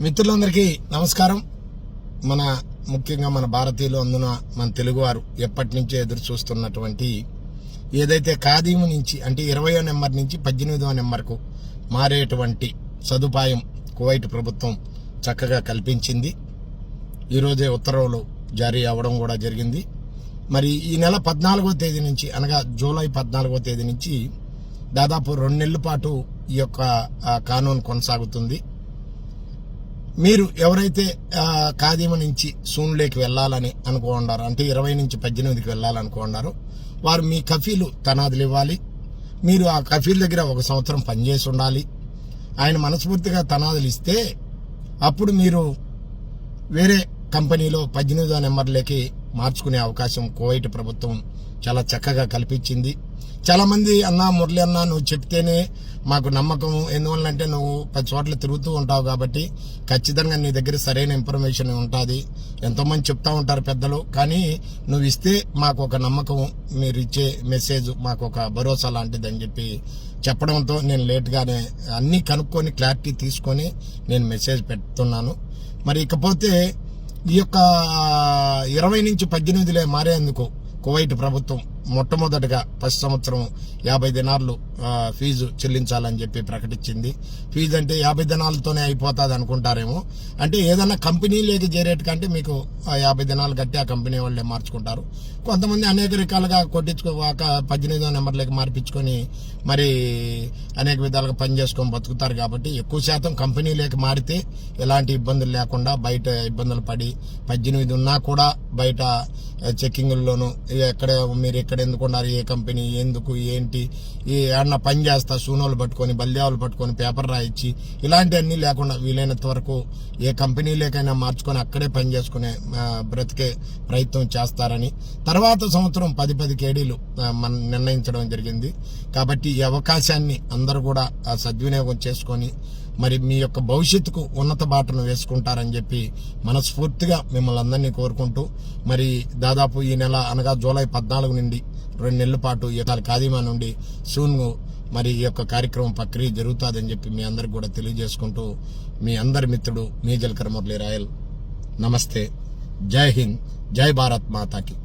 మిత్రులందరికీ నమస్కారం. ముఖ్యంగా మన భారతీయులు, అందున మన తెలుగువారు ఎప్పటి నుంచో ఎదురు చూస్తున్నటువంటి ఏదైతే ఖాదీము నుంచి అంటే 20వ నెంబర్ నుంచి 18వ నెంబర్కు మారేటువంటి సదుపాయం కువైట్ ప్రభుత్వం చక్కగా కల్పించింది. ఈరోజే ఉత్తర్వులు జారీ అవ్వడం కూడా జరిగింది. మరి ఈ నెల 14వ తేదీ నుంచి అనగా జూలై 14వ తేదీ నుంచి దాదాపు 2 నెలల పాటు ఈ యొక్క కానూన్ కొనసాగుతుంది. మీరు ఎవరైతే ఖాదీము నుంచి సూన్లేకి వెళ్ళాలని అనుకుంటారో, అంటే 20 నుంచి 18కి వెళ్ళాలనుకుంటారో వారు మీ కఫీలు తనాదులు ఇవ్వాలి. మీరు ఆ కఫీల్ దగ్గర 1 సంవత్సరం పనిచేసి ఉండాలి. ఆయన మనస్ఫూర్తిగా తనాదులు ఇస్తే అప్పుడు మీరు వేరే కంపెనీలో 18వ నెంబర్లోకి మార్చుకునే అవకాశం కువైట్ ప్రభుత్వం చాలా చక్కగా కల్పించింది. చాలా మంది మురళి అన్న నువ్వు చెప్తేనే మాకు నమ్మకము, ఎందువల్లంటే నువ్వు 10 చోట్ల తిరుగుతూ ఉంటావు కాబట్టి ఖచ్చితంగా నీ దగ్గర సరైన ఇన్ఫర్మేషన్ ఉంటుంది. ఎంతోమంది చెప్తా ఉంటారు పెద్దలు, కానీ నువ్వు ఇస్తే మాకు ఒక నమ్మకం, మీరు ఇచ్చే మెసేజ్ మాకు ఒక భరోసా లాంటిది అని చెప్పి చెప్పడంతో నేను లేట్గానే అన్నీ కనుక్కొని క్లారిటీ తీసుకొని నేను మెసేజ్ పెడుతున్నాను. మరి ఇకపోతే ఈ యొక్క 20 నుంచి 18 మారేందుకు కువైట్ ప్రభుత్వం మొట్టమొదటిగా ఫస్ట్ సంవత్సరం 50 దినార్లు ఫీజు చెల్లించాలని చెప్పి ప్రకటించింది. ఫీజు అంటే 50 దినాలతోనే అయిపోతుంది అనుకుంటారేమో. అంటే ఏదైనా కంపెనీలోకి చేరేటికంటే మీకు 50 దినాలు కట్టి ఆ కంపెనీ వాళ్ళే మార్చుకుంటారు. కొంతమంది అనేక రకాలుగా కొట్టించుకోక 18వ నెంబర్లోకి మార్పించుకొని మరి అనేక విధాలుగా పని చేసుకొని బతుకుతారు. కాబట్టి ఎక్కువ శాతం కంపెనీలోకి మారితే ఎలాంటి ఇబ్బందులు లేకుండా బయట ఇబ్బందులు పడి 18 ఉన్నా కూడా బయట చెక్కింగ్ల్లోనూ మీరు ఎక్కడ ఎందుకున్నారు, ఏ కంపెనీ, ఎందుకు, ఏంటి, ఏమన్నా పని చేస్తా సూనోలు పట్టుకొని బల్యావులు పట్టుకొని పేపర్ రాయించి ఇలాంటివన్నీ లేకుండా వీలైనంత వరకు ఏ కంపెనీలేకైనా మార్చుకొని అక్కడే పని చేసుకునే బ్రతికే ప్రయత్నం చేస్తారని తర్వాత సంవత్సరం 10 కేడీలు మనం నిర్ణయించడం జరిగింది. కాబట్టి ఈ అవకాశాన్ని అందరూ కూడా సద్వినియోగం చేసుకొని మరి మీ యొక్క భవిష్యత్తుకు ఉన్నత బాటను వేసుకుంటారని చెప్పి మనస్ఫూర్తిగా మిమ్మల్ని అందరినీ కోరుకుంటూ మరి దాదాపు ఈ నెల అనగా జూలై 14 నుండి 2 నెలల పాటు ఈ ఖాదీమా నుండి సూన్ మరి ఈ యొక్క కార్యక్రమం ప్రక్రియ జరుగుతుందని చెప్పి మీ అందరికి కూడా తెలియజేసుకుంటూ మీ అందరి మిత్రుడు మీ జల్కర్ మురళి రాయల్. నమస్తే, జై హింద్, జై భారత్ మాతాకి.